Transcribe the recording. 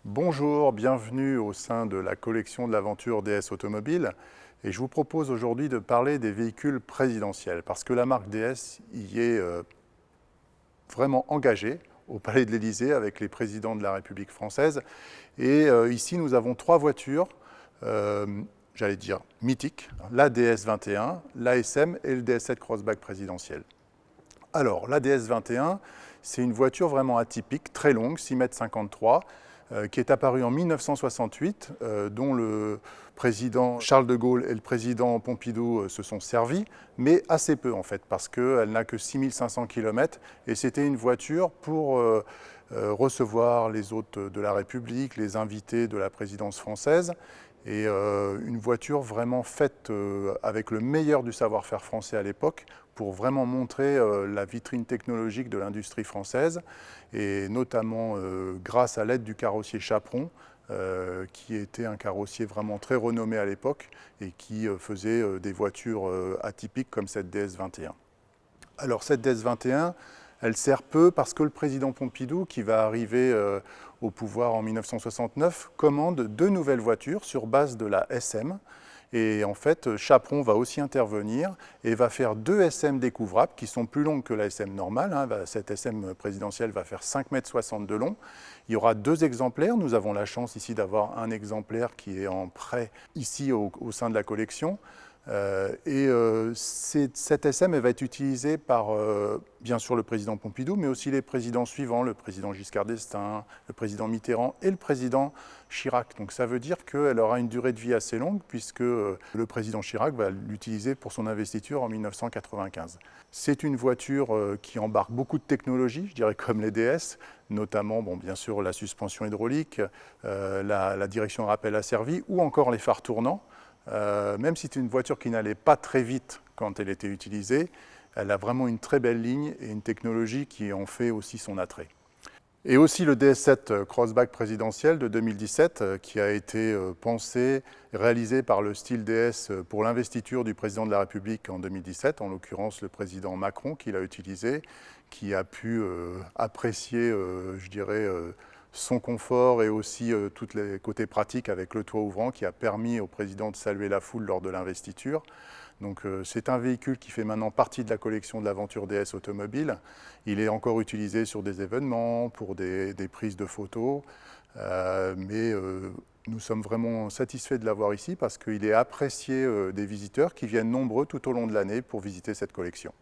Bonjour, bienvenue au sein de la collection de l'aventure DS Automobile. Et je vous propose aujourd'hui de parler des véhicules présidentiels parce que la marque DS y est vraiment engagée au Palais de l'Élysée avec les présidents de la République française. Et ici, nous avons trois voitures, j'allais dire mythiques, la DS21, l'ASM et le DS7 Crossback présidentiel. Alors, la DS21, c'est une voiture vraiment atypique, très longue, 6,53 m, qui est apparue en 1968, dont le président Charles de Gaulle et le président Pompidou se sont servis, mais assez peu en fait, parce qu'elle n'a que 6500 km, et c'était une voiture pour recevoir les hôtes de la République, les invités de la présidence française, et une voiture vraiment faite avec le meilleur du savoir-faire français à l'époque pour vraiment montrer la vitrine technologique de l'industrie française et notamment grâce à l'aide du carrossier Chaperon qui était un carrossier vraiment très renommé à l'époque et qui faisait des voitures atypiques comme cette DS21. Alors cette DS21, elle sert peu parce que le président Pompidou, qui va arriver au pouvoir en 1969, commande deux nouvelles voitures sur base de la SM. Et en fait, Chaperon va aussi intervenir et va faire deux SM découvrables qui sont plus longues que la SM normale. Cette SM présidentielle va faire 5,60 m de long. Il y aura deux exemplaires. Nous avons la chance ici d'avoir un exemplaire qui est en prêt ici au sein de la collection. Cette SM elle va être utilisée par bien sûr le président Pompidou, mais aussi les présidents suivants, le président Giscard d'Estaing, le président Mitterrand et le président Chirac. Donc ça veut dire qu'elle aura une durée de vie assez longue puisque le président Chirac va l'utiliser pour son investiture en 1995. C'est une voiture qui embarque beaucoup de technologies, je dirais comme les DS, notamment bien sûr la suspension hydraulique, la direction à rappel asservie ou encore les phares tournants. Même si c'est une voiture qui n'allait pas très vite quand elle était utilisée, elle a vraiment une très belle ligne et une technologie qui en fait aussi son attrait. Et aussi le DS7 Crossback présidentiel de 2017 qui a été pensé, réalisé par le style DS pour l'investiture du président de la République en 2017, en l'occurrence le président Macron qui l'a utilisé, qui a pu apprécier, je dirais, son confort et aussi tous les côtés pratiques avec le toit ouvrant qui a permis au président de saluer la foule lors de l'investiture. Donc c'est un véhicule qui fait maintenant partie de la collection de l'aventure DS Automobile. Il est encore utilisé sur des événements, pour des prises de photos, mais nous sommes vraiment satisfaits de l'avoir ici parce qu'il est apprécié des visiteurs qui viennent nombreux tout au long de l'année pour visiter cette collection.